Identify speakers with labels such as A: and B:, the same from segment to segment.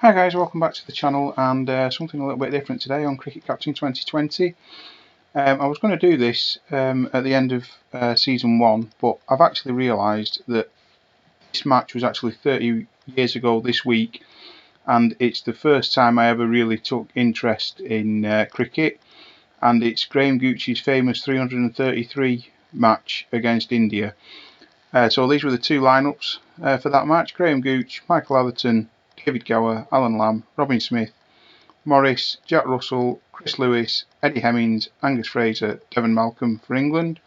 A: Hi guys, welcome back to the channel and something a little bit different today on Cricket Captain 2020. I was going to do this at the end of Season 1, but I've actually realised that this match was actually 30 years ago this week, and it's the first time I ever really took interest in cricket, and it's Graham Gooch's famous 333 match against India. So these were the two lineups for that match: Graham Gooch, Michael Atherton, David Gower, Alan Lamb, Robin Smith, Morris, Jack Russell, Chris Lewis, Eddie Hemmings, Angus Fraser, Devon Malcolm for England,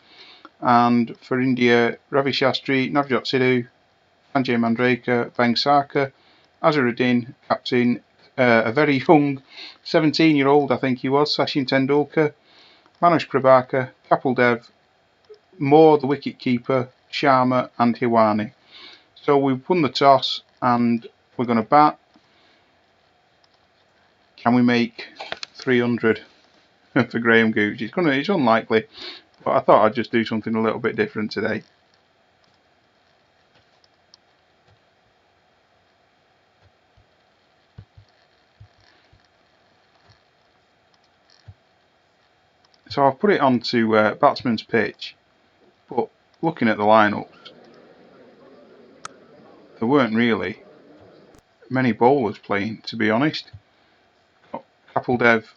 A: and for India, Ravi Shastri, Navjot Sidhu, Sanjay Manjrekar, Vengsarkar, Azharuddin, captain, a very young 17-year-old I think he was, Sachin Tendulkar, Manoj Prabhakar, Kapil Dev, Moore the wicket-keeper, Sharma and Hiwani. So we've won the toss and we're going to bat. Can we make 300 for Graham Gooch? It's unlikely, but I thought I'd just do something a little bit different today. So I've put it onto batsman's pitch, but looking at the lineups, there weren't really many bowlers playing, to be honest. Kapil Dev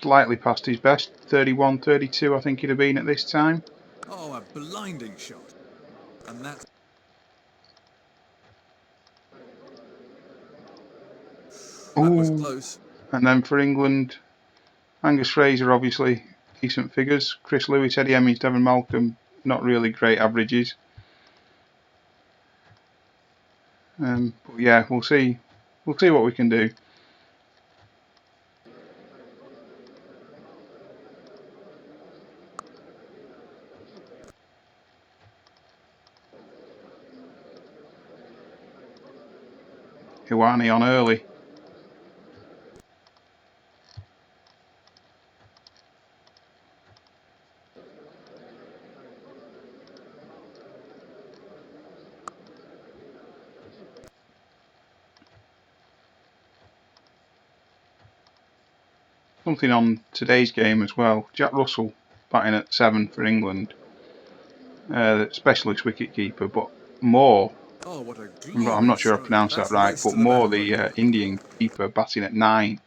A: slightly past his best, 31, 32 I think he'd have been at this time.
B: Oh, a blinding shot. And that was close.
A: And then for England, Angus Fraser obviously decent figures. Chris Lewis, Eddie Hemmings, Devon Malcolm, not really great averages. But yeah, we'll see what we can do. Hiwani on early. Something on today's game as well. Jack Russell batting at 7 for England. Specialist wicket-keeper, but Moore,
B: Oh, what a
A: I'm not sure I pronounced that right, but Moore, the Indian keeper, batting at 9.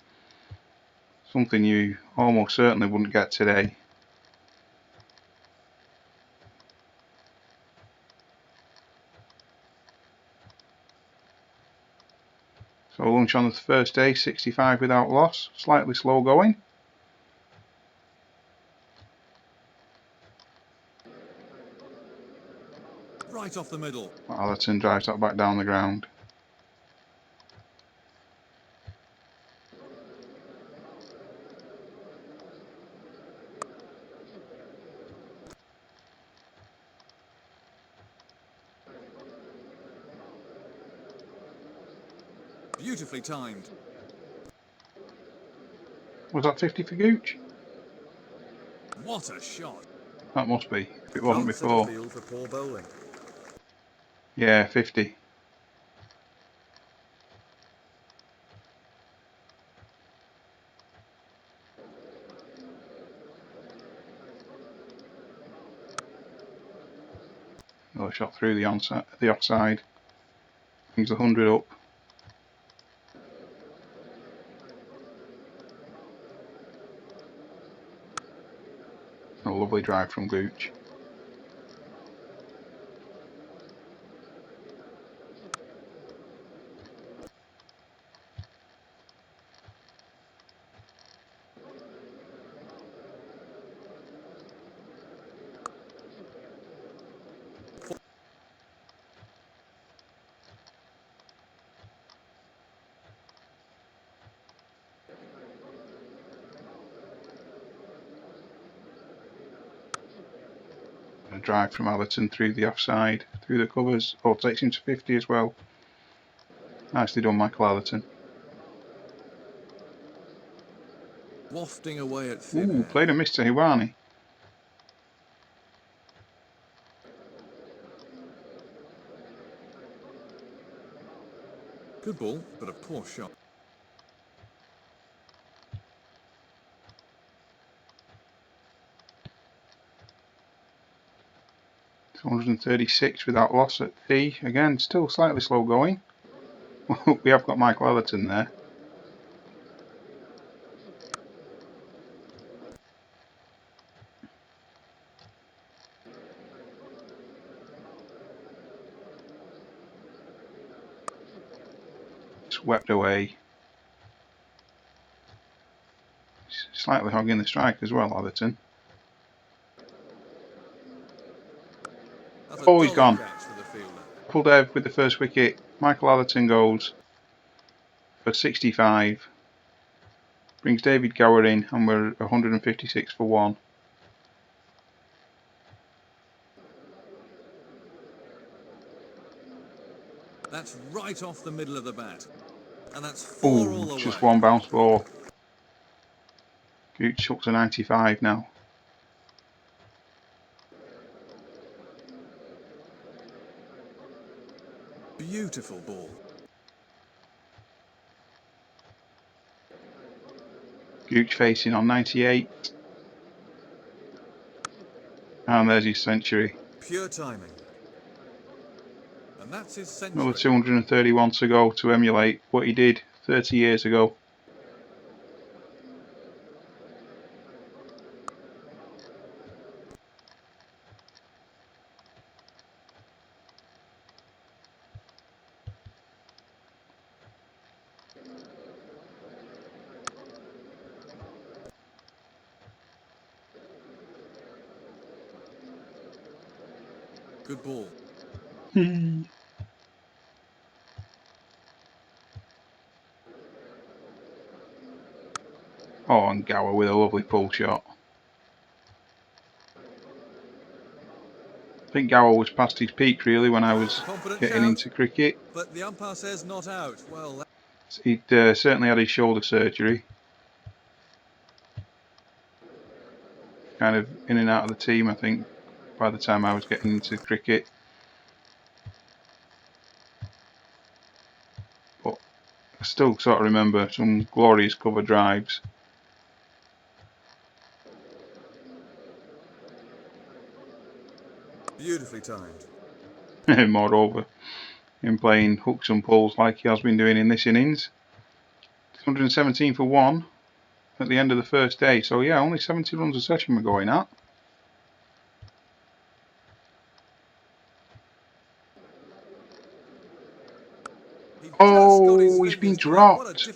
A: Something you almost certainly wouldn't get today. So lunch on the first day, 65 without loss, slightly slow going.
B: Right off the middle.
A: Atherton drives that back down the ground.
B: Beautifully timed.
A: Was that 50 for Gooch?
B: What a shot.
A: That must be, if it wasn't before.
B: Field for poor bowling.
A: Yeah, 50. Another shot through the offside. Brings the 100 up. A lovely drive from Gooch. A drive from Atherton through the offside, through the covers. Oh, takes him to 50 as well. Nicely done, Michael Atherton.
B: Wafting away at thin air.
A: Played a miss to Hiwani.
B: Good ball, but a poor shot.
A: $236 without loss at T. Again, still slightly slow going. We have got Michael Ellerton there. Swept away. Slightly hogging the strike as well, Ellerton. Oh, he's gone. Kapil Dev with the first wicket. Michael Ellerton goes for 65. Brings David Gower in, and we're 156 for 1.
B: That's right off the middle of the bat. And that's 4 all the way.
A: Just one bounce ball. Gooch up to 95 now.
B: Beautiful ball.
A: Gooch facing on 98. And there's his century.
B: Pure timing. And that's his century.
A: Another 231 to go to emulate what he did 30 years ago.
B: Good ball.
A: Oh, and Gower with a lovely pull shot. I think Gower was past his peak really when I was getting into cricket.
B: But the umpire says not out. Well,
A: He'd certainly had his shoulder surgery. Kind of in and out of the team, I think, by the time I was getting into cricket. But I still sort of remember some glorious cover drives.
B: beautifully timed.
A: Moreover, in playing hooks and pulls like he has been doing in this innings. 117 for 1 at the end of the first day. So yeah, only 70 runs a session we're going at. Oh, he's been dropped.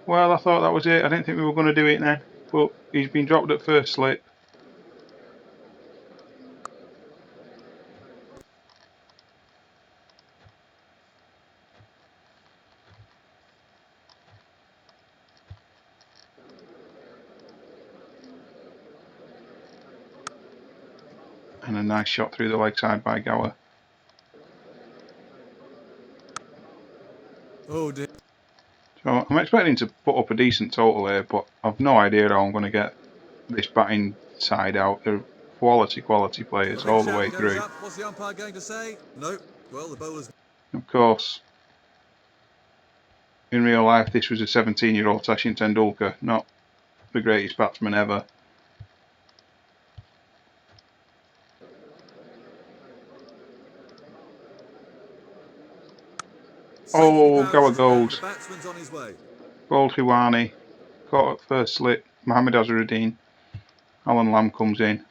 A: Well, I thought that was it. I didn't think we were going to do it then. But he's been dropped at first slip. And a nice shot through the leg side by Gower.
B: Oh dear.
A: So I'm expecting to put up a decent total here, but I've no idea how I'm going to get this batting side out. They're quality players all the way through.
B: What's the umpire going to say? No. Well, the bowler's...
A: Of course, in real life this was a 17-year-old Sachin Tendulkar, not the greatest batsman ever. Oh, Gower goes. Bowled Hiwani. Caught at first slip. Mohammad Azharuddin. Alan Lamb comes in.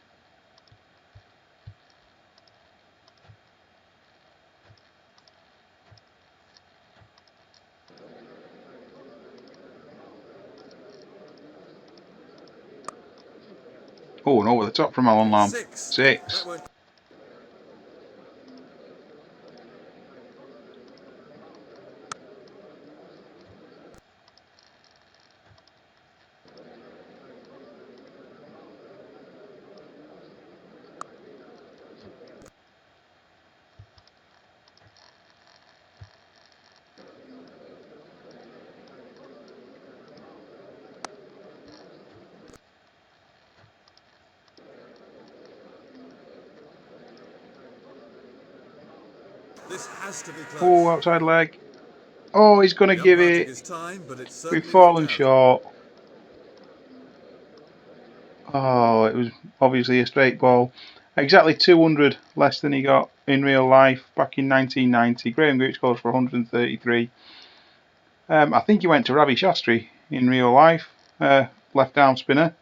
A: Oh, and over the top from Alan Lamb. 6.
B: This has to be close.
A: Oh, outside leg. Oh, he's going to
B: The
A: give
B: umpire took
A: it.
B: his time, but it
A: We've
B: certainly looked
A: fallen
B: out.
A: short. Oh, it was obviously a straight ball. Exactly 200 less than he got in real life back in 1990. Graham Gooch goes for 133. I think he went to Ravi Shastri in real life. Left arm spinner.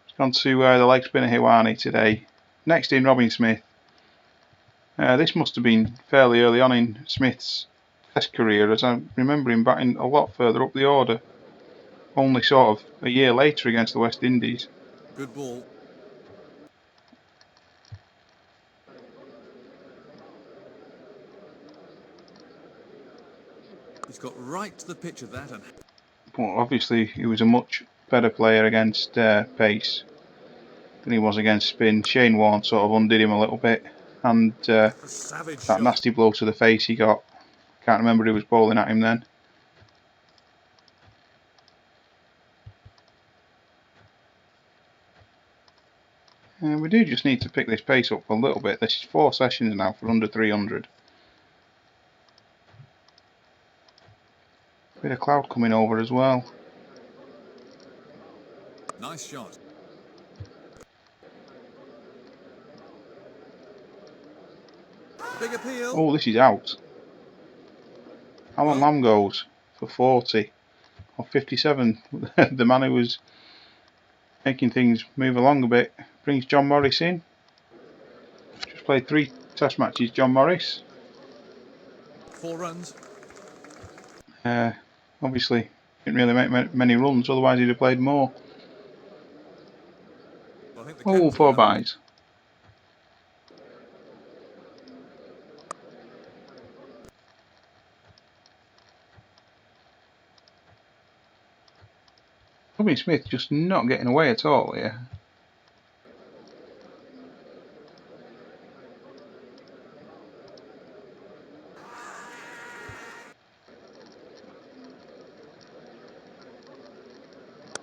A: He's gone to the leg spinner Hiwani today. Next in Robin Smith. This must have been fairly early on in Smith's Test career, as I remember him batting a lot further up the order. Only sort of a year later against the West Indies.
B: Good ball. He's got right to the pitch of that, and
A: But obviously he was a much better player against pace than he was against spin. Shane Warne sort of undid him a little bit, and
B: a savage
A: that
B: shot.
A: nasty blow to the face he got. Can't remember who was bowling at him then. We do just need to pick this pace up a little bit. This is 4 sessions now for under 300. Bit of cloud coming over as well.
B: Nice shot. Big appeal.
A: Oh, this is out. Alan Lamb goes for 40 or 57. The man who was making things move along a bit brings John Morris in. Just played 3 test matches, John Morris.
B: 4 runs.
A: Obviously didn't really make many runs, otherwise he'd have played more.
B: Well, I think the
A: Oh,
B: captain
A: 4
B: will have
A: byes. Robin Smith just not getting away at all here.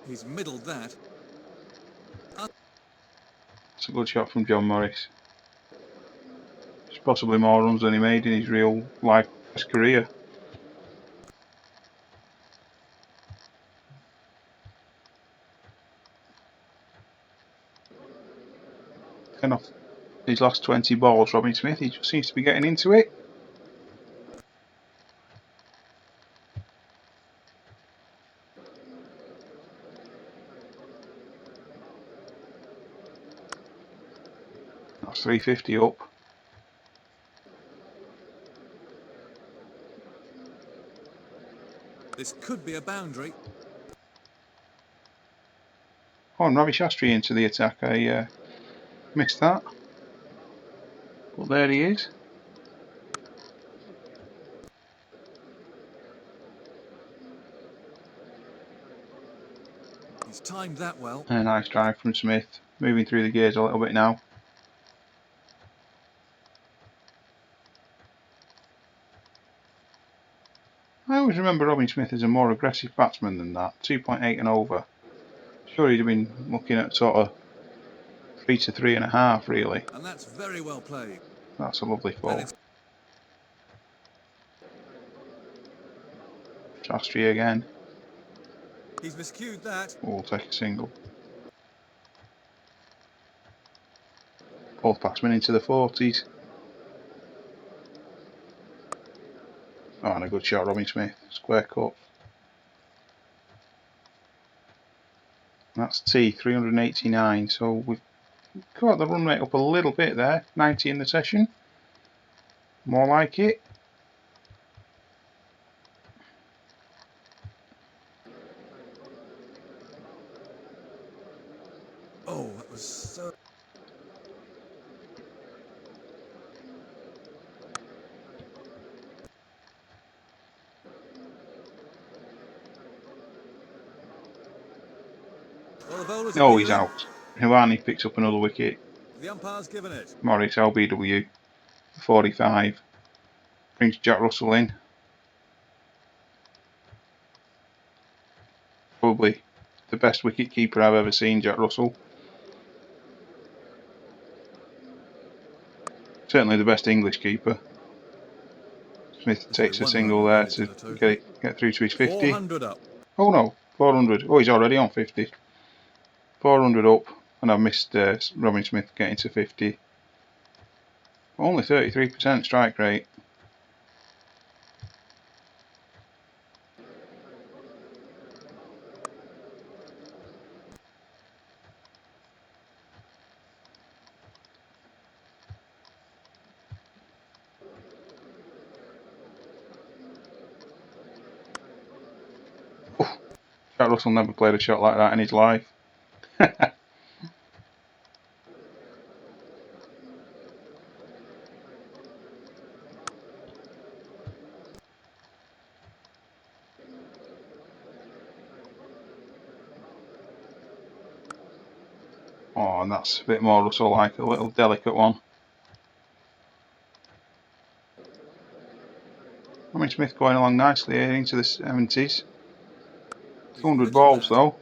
B: He's middled that.
A: It's a good shot from John Morris. It's possibly more runs than he made in his real life career. And off his last 20 balls, Robin Smith, he just seems to be getting into it. That's 350 up.
B: This could be a boundary.
A: Oh, and Ravi Shastri into the attack. I missed that. But there he is.
B: He's timed that well.
A: A nice drive from Smith. Moving through the gears a little bit now. I always remember Robin Smith as a more aggressive batsman than that. 2.8 and over. Sure, he'd have been looking at sort of 3 to 3.5 really.
B: And that's very well played.
A: That's a lovely fall. Shastri again.
B: He's miscued that.
A: We'll take a single. Both batsmen into the 40s. Oh, and a good shot, Robin Smith. Square cut. That's T, 389. So we've got the run rate up a little bit there. 90 in the session. More like it.
B: Oh, that was so... Well, the bowlers have
A: Oh,
B: been
A: he's
B: left.
A: out. Hiwani picks up another wicket.
B: The umpire's given it.
A: Morris, LBW, 45. Brings Jack Russell in. Probably the best wicket keeper I've ever seen, Jack Russell. Certainly the best English keeper. Smith takes a single there to get through to his 50.
B: 400 up.
A: Oh no, 400. Oh, he's already on 50. 400 up, and I've missed Robin Smith getting to 50. Only 33% strike rate. Oh, Jack Russell never played a shot like that in his life. Oh, and that's a bit more Russell like, a little delicate one. Robin Smith going along nicely here into the 70s. 200 balls though.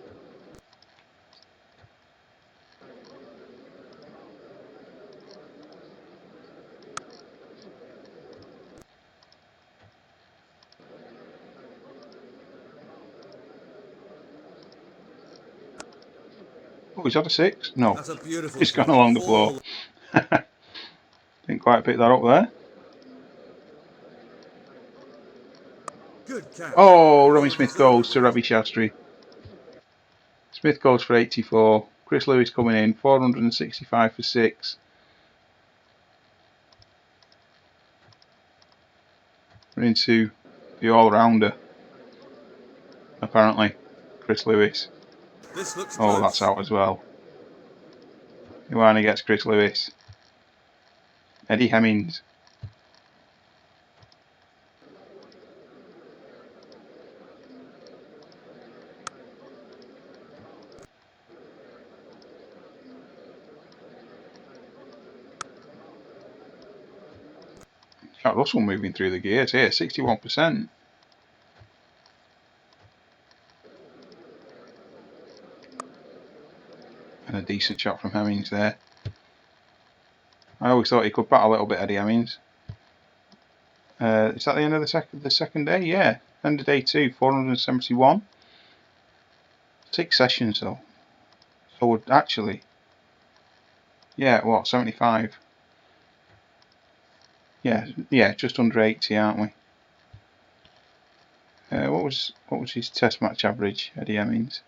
A: Oh, he's had a 6? No,
B: That's a beautiful
A: he's
B: shot.
A: gone along the floor. Didn't quite pick that up there.
B: Good catch.
A: Oh, Robin Smith goes to Ravi Shastri. Smith goes for 84. Chris Lewis coming in, 465 for 6. We're into the all-rounder, apparently, Chris Lewis.
B: This looks
A: Oh,
B: close.
A: that's out as well. Ioane gets Chris Lewis. Eddie Hemmings. Jack Russell moving through the gears here, 61%. And a decent shot from Hemmings there. I always thought he could bat a little bit, Eddie Hemmings. Is that the end of the second day? Yeah, end of day 2, 471. 6 sessions though. So we're actually, yeah, what, 75? Yeah, just under 80, aren't we? What was his test match average, Eddie Hemmings?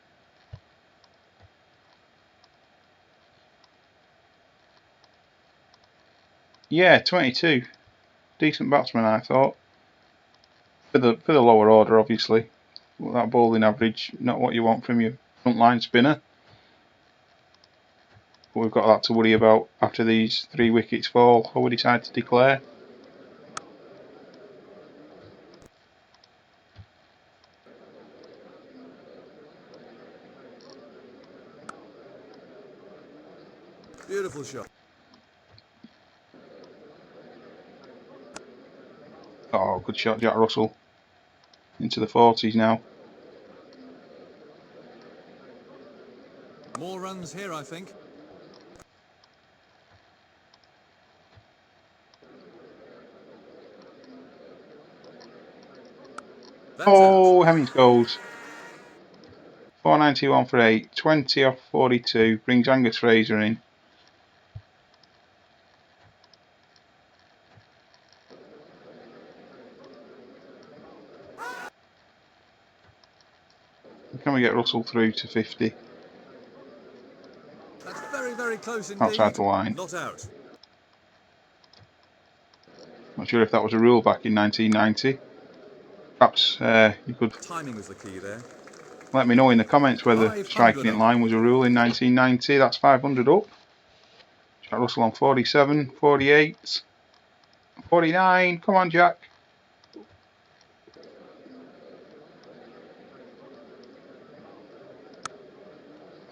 A: Yeah, 22. Decent batsman, I thought. For the lower order, obviously. That bowling average, not what you want from your frontline spinner. But we've got that to worry about after these 3 wickets fall, or we decide to declare.
B: Beautiful shot.
A: Oh, good shot, Jack Russell. Into the 40s now.
B: More runs here, I think. That's
A: Oh,
B: out.
A: Hemmings goes. 491 for 8. 20 off 42. Brings Angus Fraser in. Can we get Russell through to 50?
B: That's very, very close
A: Outside
B: indeed.
A: the line.
B: Not out.
A: Not sure if that was a rule back in 1990. Perhaps you could
B: Timing was the key there.
A: let me know in the comments whether
B: 500
A: striking in
B: up.
A: line was a rule in 1990. That's 500 up. Jack Russell on 47, 48, 49. Come on, Jack.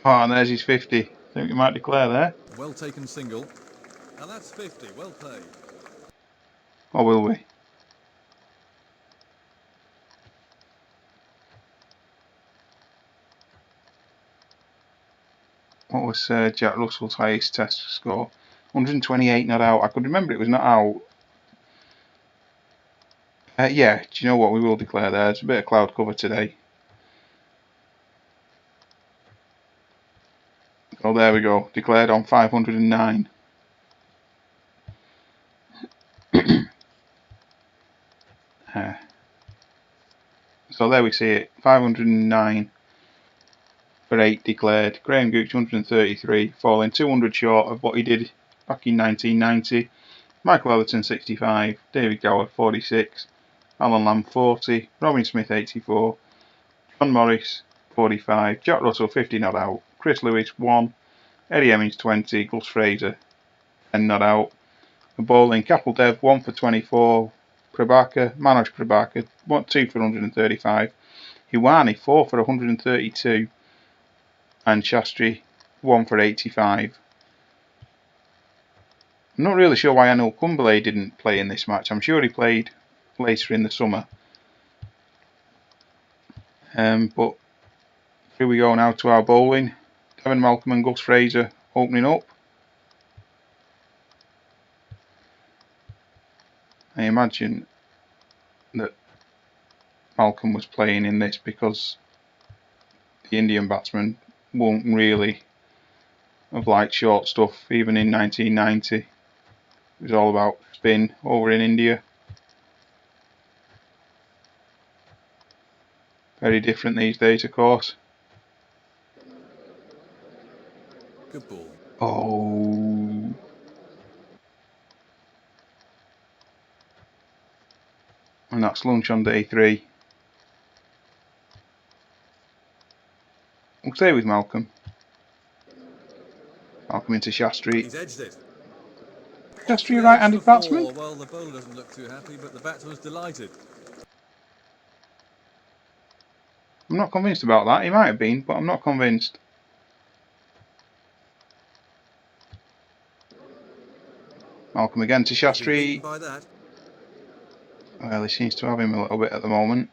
A: Oh, and there's his 50. I think we might declare there.
B: Well taken single. And that's 50. Well played.
A: Or will we? What was Jack Russell's highest test score? 128 not out. I could remember it was not out. Yeah, do you know what? We will declare there. It's a bit of cloud cover today. Oh, there we go. Declared on 509. So there we see it. 509 for 8 declared. Graham Gooch 133, falling 200 short of what he did back in 1990. Michael Ellerton 65, David Gower 46, Alan Lamb 40, Robin Smith 84, John Morris 45, Jack Russell 50 not out, Chris Lewis 1, Eddie Hemmings 20, Gus Fraser 10 not out. The bowling, Kapil Dev 1 for 24, Manoj Prabhakar 2 for 135, Hiwani 4 for 132, and Shastri 1 for 85. I'm not really sure why Anil Kumble didn't play in this match. I'm sure he played later in the summer. But here we go now to our bowling. Kevin Malcolm and Gus Fraser opening up. I imagine that Malcolm was playing in this because the Indian batsmen won't really have liked short stuff. Even in 1990, it was all about spin over in India. Very different these days, of course.
B: Good ball.
A: Oh. And that's lunch on day 3. We'll stay with Malcolm. Malcolm into Shastri.
B: He's edged it.
A: Shastri, a right-handed batsman?
B: Well, the bowler doesn't look too happy, but the batsman's delighted.
A: I'm not convinced about that. He might have been, but I'm not convinced. Malcolm again to Shastri.
B: By that.
A: Well, he seems to have him a little bit at the moment.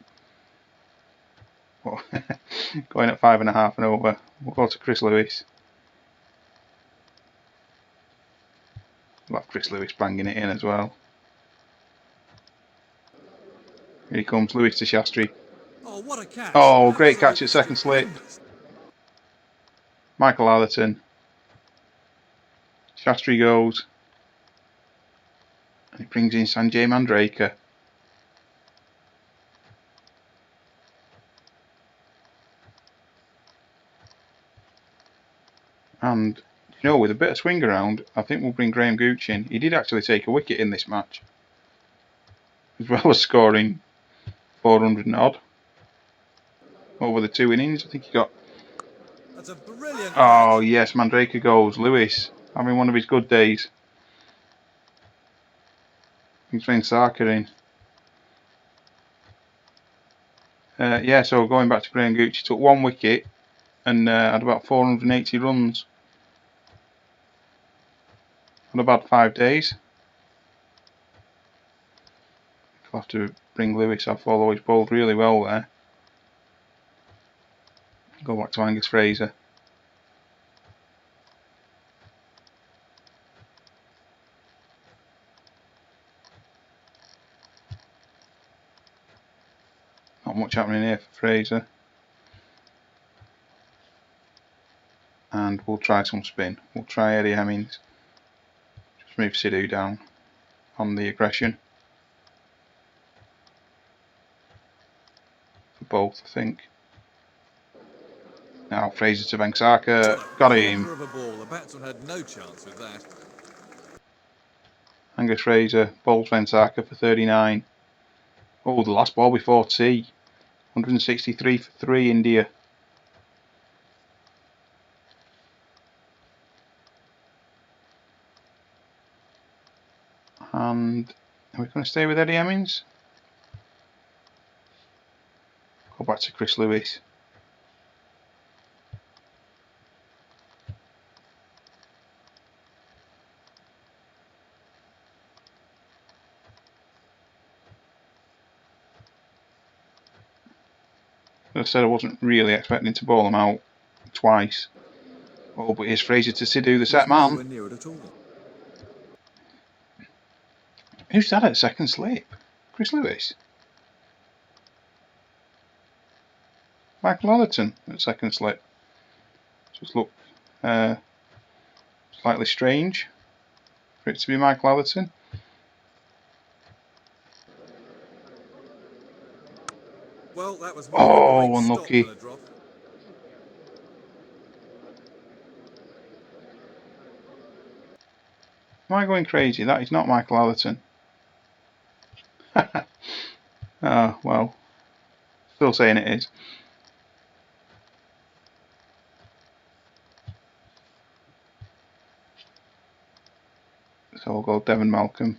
A: Going at 5.5 and over. We'll go to Chris Lewis. We'll have Chris Lewis banging it in as well. Here he comes, Lewis to Shastri.
B: Oh, what a catch.
A: Oh, great catch at second slip. Michael Atherton. Shastri goes. And he brings in Sanjay Mandraker. And, you know, with a bit of swing around, I think we'll bring Graham Gooch in. He did actually take a wicket in this match, as well as scoring 400 and odd over the 2 innings. I think he got...
B: That's a brilliant
A: Oh,
B: catch.
A: yes, Mandraker goes. Lewis, having one of his good days. He's playing Sarkar in. Yeah, so going back to Graham Gooch, he took 1 wicket and had about 480 runs on about 5 days. I'll have to bring Lewis off, although he's bowled really well there. Go back to Angus Fraser. Not much happening here for Fraser. And we'll try some spin. We'll try Eddie Hemmings. Just move Sidhu down on the aggression. For both, I think. Now Fraser to Vengsarkar. Got him.
B: Of a ball. The batsman had no chance with that.
A: Angus Fraser bowls Vengsarkar for 39. Oh, the last ball before tea. 163 for 3 India. And are we going to stay with Eddie Hemmings? Go back to Chris Lewis. As I said, I wasn't really expecting to bowl him out twice. Oh, but here's Fraser to Sidhu, the set man.
B: Nowhere near it at all.
A: Who's that at second slip? Chris Lewis? Michael Atherton at second slip. Just look slightly strange for it to be Michael Atherton.
B: Well, that was more of a great stop
A: unlucky.
B: than a drop.
A: Am I going crazy? That is not Michael Atherton. Well, still saying it is. So we'll go Devon Malcolm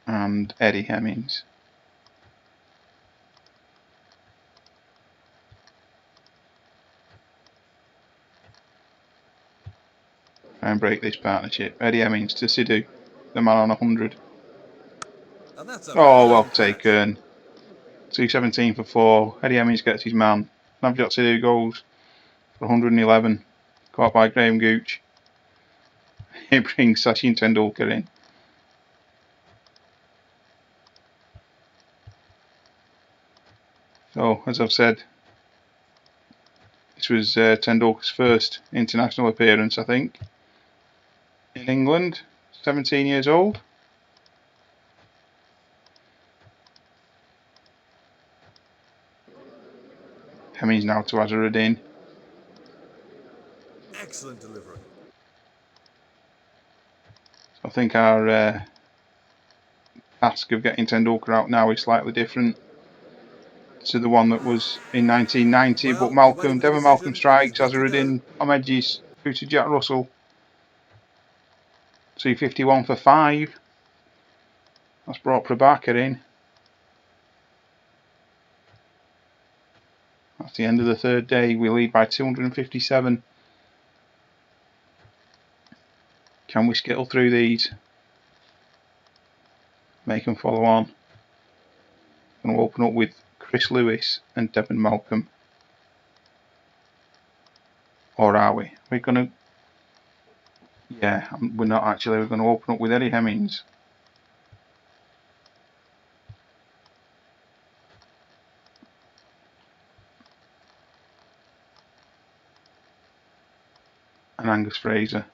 A: and Eddie Hemmings. Try and break this partnership. Eddie Hemmings to Sidhu, the man on 100.
B: And that's a
A: Well
B: fine catch.
A: taken. 217 for 4. Eddie Hemmings gets his man. Navjot Sidhu goes for 111. Caught by Graham Gooch. He brings Sachin Tendulkar in. So, as I've said, this was Tendulkar's first international appearance, I think, in England. 17 years old. Hemmings now to Azharuddin.
B: Excellent delivery.
A: So I think our task of getting Tendulkar out now is slightly different to the one that was in 1990.
B: Well,
A: But Devon Malcolm
B: and he's
A: strikes,
B: good to go.
A: Azharuddin on edges through to Jack Russell. 251 for 5. That's brought Prabhakar in. That's the end of the third day. We lead by 257. Can we skittle through these? Make them follow on. Going to open up with Chris Lewis and Devon Malcolm. Or are we? We're going to... Yeah, we're not actually. We're going to open up with Eddie Hemmings. And Angus Fraser.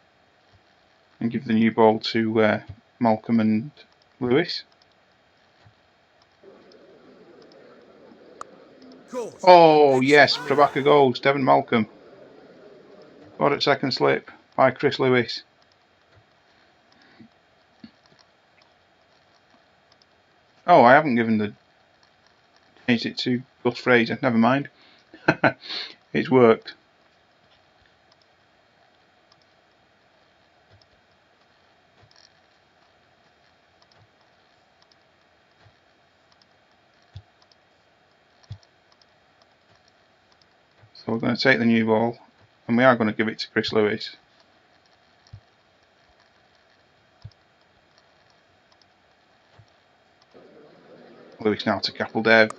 A: And give the new ball to Malcolm and Lewis. Oh yes, Prabhakar goes. Devon Malcolm. Got at second slip by Chris Lewis. Oh, I haven't changed it to Gus Fraser. Never mind. It's worked. So we're going to take the new ball and we are going to give it to Chris Lewis. Lewis now to Kapil Dev.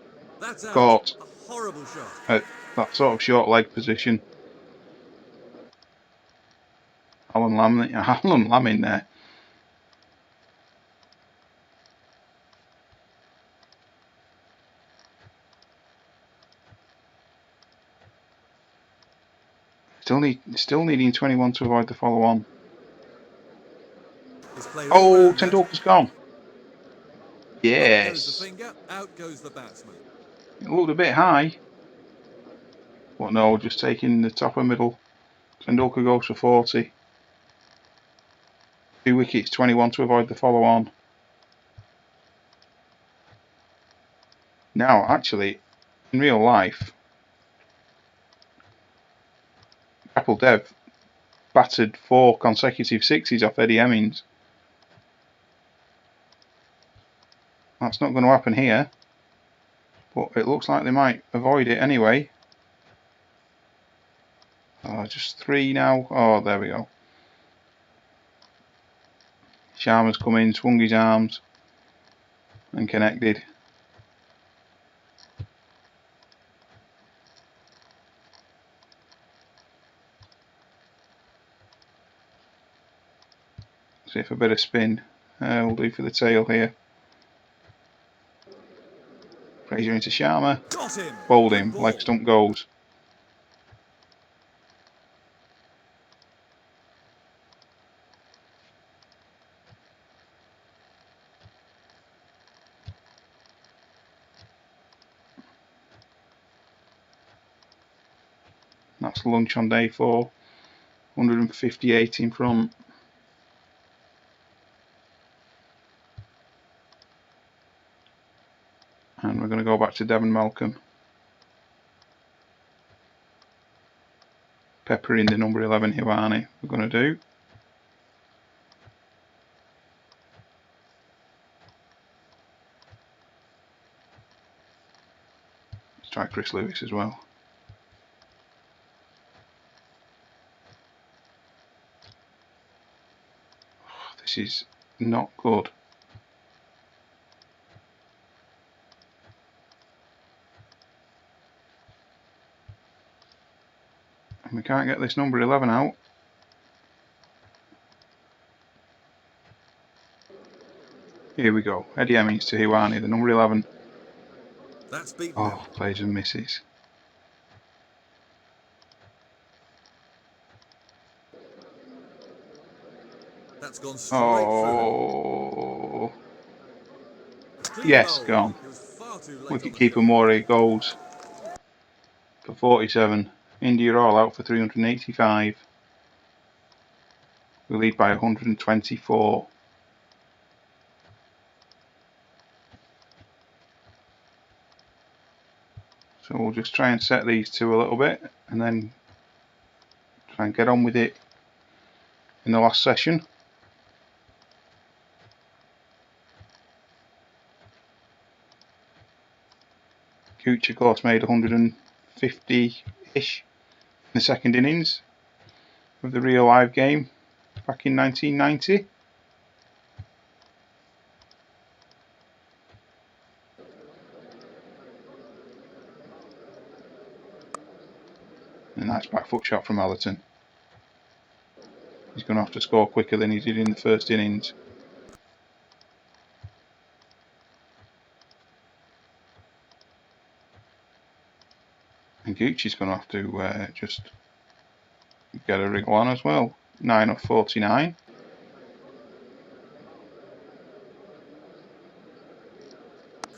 A: Caught
B: A horrible shot.
A: at that sort of short leg position. Alan Lam in there. Still needing 21 to avoid the follow on. Oh, Tendulkar's gone. Yes.
B: Up goes the finger, out goes the batsman.
A: It looked a bit high. But no, just taking the top and middle. Tendulkar goes for 40. 2 wickets, 21 to avoid the follow on. Now, actually, in real life, Kapil Dev battered 4 consecutive sixes off Eddie Hemmings. That's not going to happen here. But it looks like they might avoid it anyway. Just 3 now. Oh, there we go. Sharma's come in, swung his arms and connected. See if a bit of spin will do for the tail here. Fraser into Sharma.
B: Got him.
A: Bowled
B: Good
A: him.
B: ball.
A: Leg stump goes. That's lunch on day 4. 158 in front. And we're going to go back to Devon Malcolm. Pepper in the number 11 Hiwani. We're going to do. Let's try Chris Lewis as well. Oh, this is not good. And we can't get this number 11 out. Here we go. Eddie Hemmings to Hiwani, the number 11.
B: That's beaten
A: Oh,
B: him.
A: plays and misses.
B: That's gone straight through him.
A: Oh,
B: Clean
A: yes,
B: bowl.
A: gone.
B: He was far too late on the
A: Wicketkeeper
B: shot.
A: Morey goes for 47. India all out for 385. We lead by 124. So we'll just try and set these two a little bit and then try and get on with it in the last session. Gooch of course made 150-ish in the second innings of the real live game back in 1990. A nice back foot shot from Allerton. He's going to have to score quicker than he did in the first innings. And Gooch is going to have to just get a wriggle on as well. 9 off 49.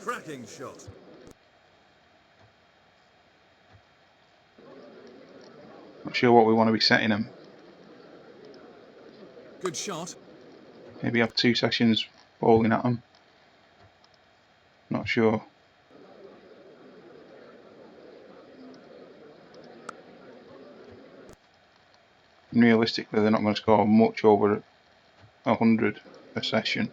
B: Cracking shot.
A: Not sure what we want to be setting them.
B: Good shot.
A: Maybe have 2 sessions bowling at them. Not sure. And realistically, they're not going to score much over 100 a session.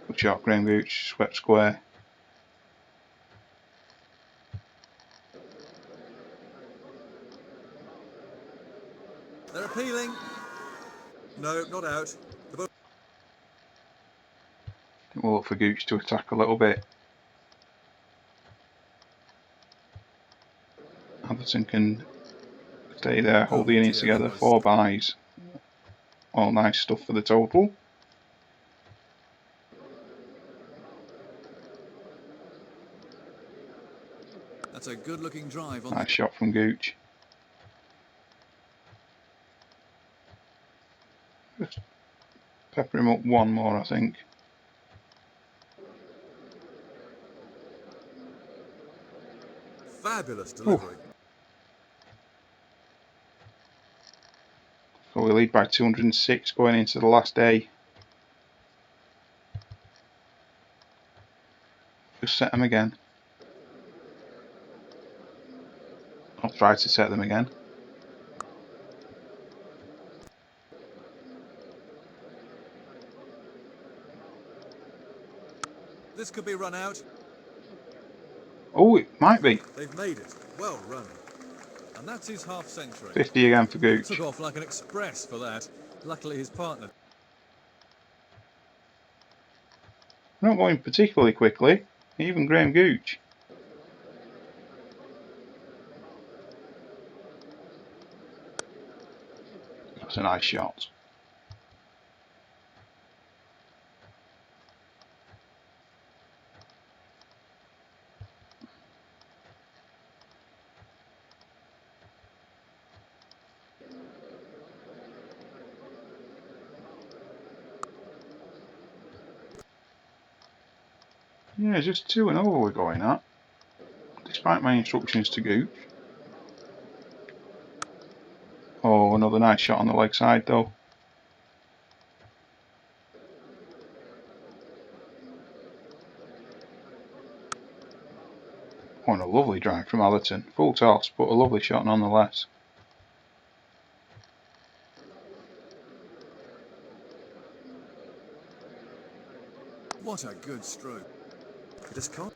A: Good shot, Graham Gooch, swept square.
B: They're appealing. No, not out.
A: We'll look for Gooch to attack a little bit. Atherton can stay there, hold the innings
B: Dear, that
A: together.
B: was
A: 4 byes. All nice stuff for the total.
B: That's a good-looking drive on
A: Nice
B: the.
A: shot from Gooch. Just pepper him up one more, I think.
B: Fabulous delivery.
A: Ooh. So we lead by 206 going into the last day. Just set them again. I'll try to set them again.
B: This could be run out.
A: Oh, it might be.
B: They've made it. Well run. And that's his half century.
A: 50 again for
B: Took
A: Gooch.
B: off like an express for that. Luckily his partner.
A: Not going particularly quickly. Even Graham Gooch. That's a nice shot. Yeah, just 2-0 we're going at, despite my instructions to Gooch. Oh, another nice shot on the leg side though. Oh, and a lovely drive from Allerton. Full toss, but a lovely shot nonetheless.
B: What a good stroke. Just can't.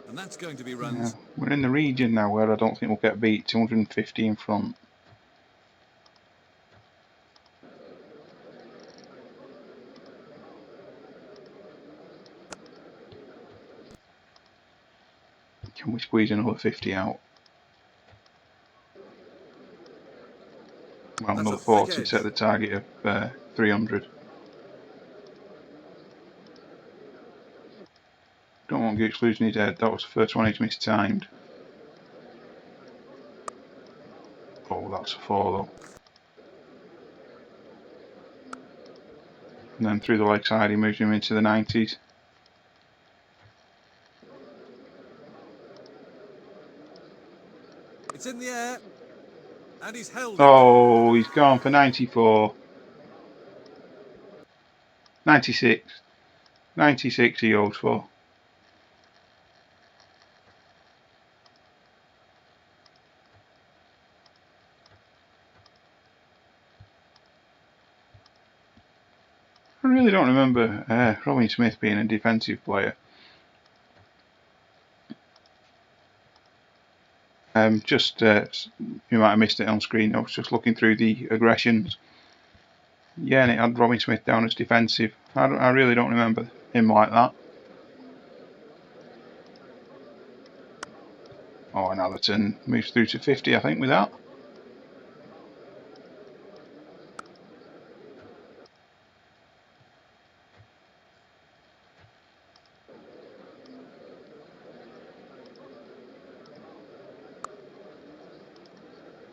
B: And that's going to be runs.
A: Yeah, we're in the region now where I don't think we'll get beat. 250 in front. Can we squeeze another 50 out? Well,
B: That's
A: another
B: a thick
A: 40 to
B: edge.
A: set the target of 300. Don't want Gooch losing his head. That was the first one he's mistimed. Oh, that's a 4 though. And then through the leg side he moves him into the 90s.
B: It's in the air. And he's held it.
A: Oh, he's gone for 94. 96. 96 he goes for. I really don't remember Robin Smith being a defensive player. You might have missed it on screen. I was just looking through the aggressions. Yeah, and it had Robin Smith down as defensive. I really don't remember him like that. Oh, and Allerton moves through to 50, I think, with that.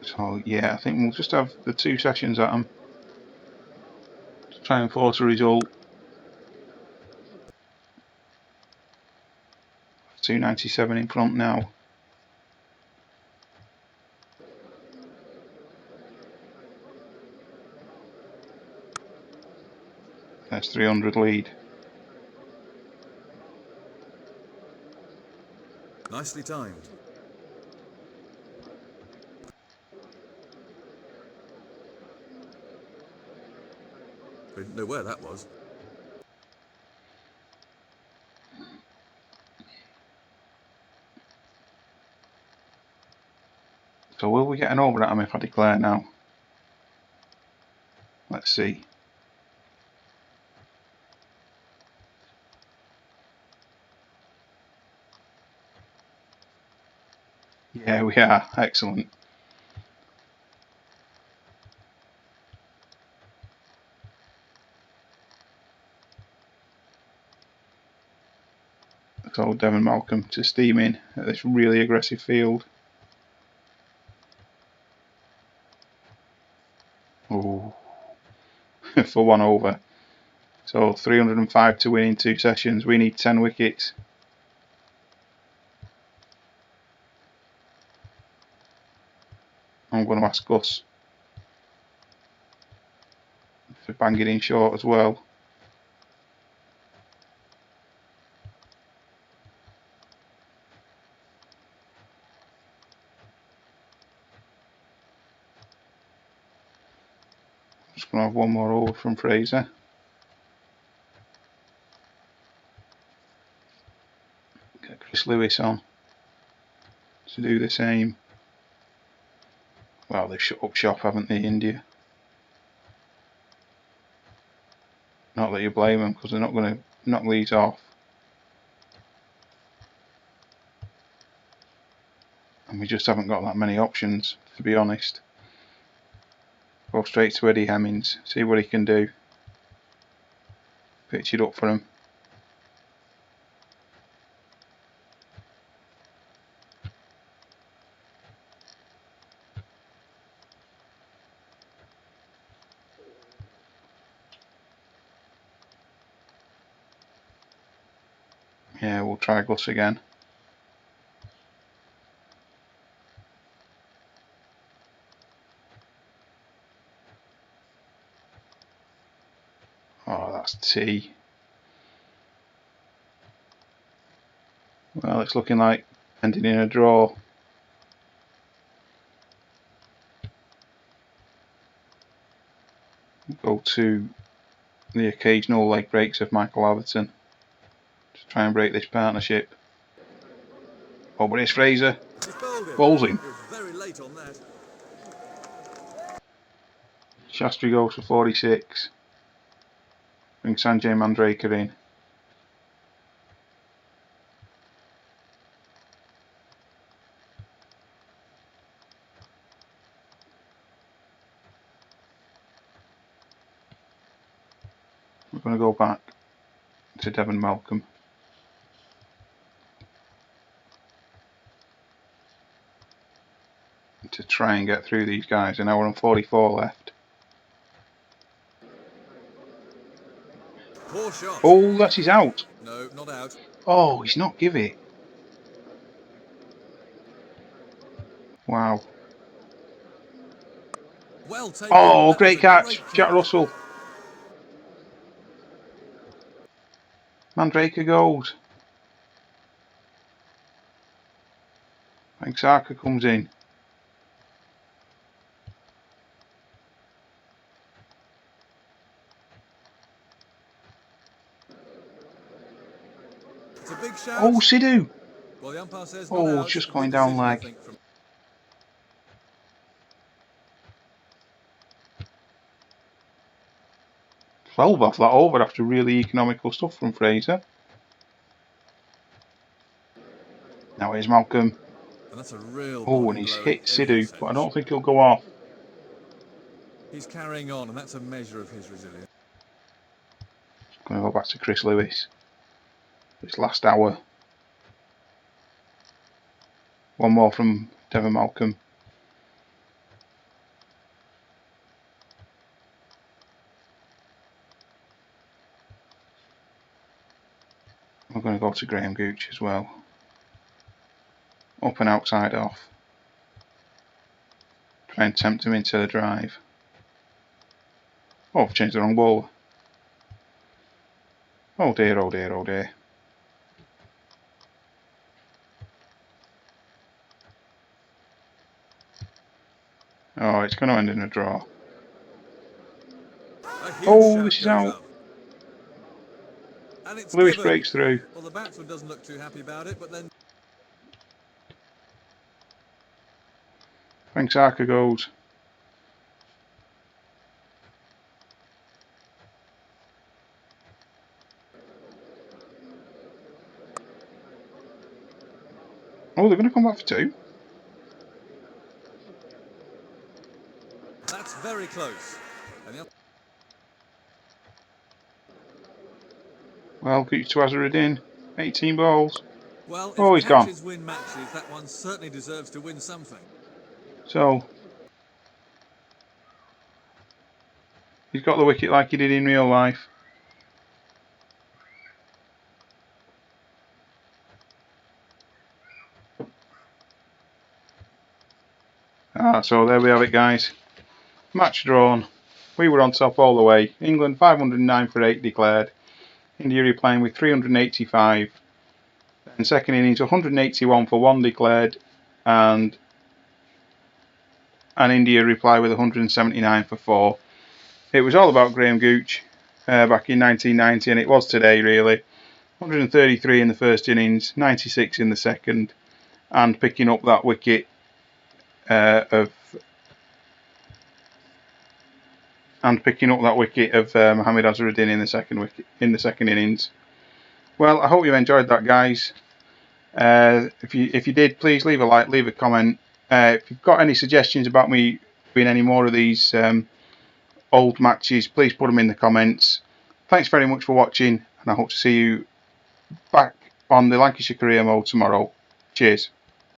A: So, yeah, I think we'll just have the 2 sessions at him to try and force a result. 297 in front now. There's 300 lead.
B: Nicely timed. I didn't know where that was.
A: So will we get an over at him if I declare now? Let's see. Yeah, we are. Excellent. So Devon Malcolm to steam in at this really aggressive field. Oh, for 1 over. So 305 to win in 2 sessions. We need 10 wickets. I'm going to ask Gus for banging in short as well. Just going to have 1 more over from Fraser. Get Chris Lewis on to do the same. Well, they've shut up shop, haven't they, India? Not that you blame them, because they're not going to knock these off. And we just haven't got that many options, to be honest. Go straight to Eddie Hemmings, see what he can do. Pitch it up for him. Yeah, we'll try Gus again. Oh, that's T. Well, it's looking like ending in a draw. Go to the occasional leg breaks of Michael Atherton to try and break this partnership. Oh, but it's Fraser. Bowls him.
B: Very late on that.
A: Shastri goes for 46. Bring Sanjay Mandraker in. We're going to go back to Devon Malcolm. To try and get through these guys. An hour and 44 left.
B: Poor shot.
A: Oh, that's his out.
B: No, not out.
A: Oh, he's not give it.
B: Wow. Well taken.
A: Oh,
B: That was
A: great
B: a
A: catch.
B: great
A: Jack
B: kick.
A: Russell. Mandraker goes. Saka comes in.
B: It's a big shout.
A: Oh, Sidhu.
B: Well, the umpire says not
A: Oh,
B: out.
A: just
B: Good
A: going down
B: decision, I
A: leg.
B: think, from
A: 12 off that over after really economical stuff from Fraser. Now here's Malcolm.
B: and that's a real
A: Oh,
B: body
A: and he's
B: blow in
A: hit
B: every
A: Sidhu, but I
B: sense.
A: don't think he'll go off.
B: He's carrying on, and that's a measure of his resilience.
A: Going to go back to Chris Lewis. This last hour. One more from Devon Malcolm. We're going to go to Graham Gooch as well. Up and outside off. Try and tempt him into the drive. Oh, I've changed the wrong ball. Oh dear, oh dear, oh dear. Oh, it's going to end in a draw.
B: A huge
A: Oh,
B: shout
A: this is
B: goes
A: out.
B: up. And it's
A: Lewis
B: given.
A: breaks through.
B: Well, the batsman doesn't look too happy about it, but then...
A: Saka goes. Oh, they're going to come back for 2.
B: That's very close. And the
A: Well, Gooch to Azharuddin. 18 balls.
B: well,
A: Oh,
B: if
A: he's gone.
B: catches win matches, that one certainly deserves to win something.
A: So, he's got the wicket like he did in real life. So there we have it, guys. Match drawn. We were on top all the way. England 509 for 8 declared. India replying with 385. Then second innings 181 for 1 declared. And India reply with 179 for 4. It was all about Graham Gooch back in 1990, and it was today really. 133 in the first innings, 96 in the second, and picking up that wicket of Mohammad Azharuddin in the second innings. Well, I hope you enjoyed that, guys. If you did, please leave a like, leave a comment. If you've got any suggestions about me doing any more of these old matches, please put them in the comments. Thanks very much for watching, and I hope to see you back on the Lancashire Career Mode tomorrow. Cheers.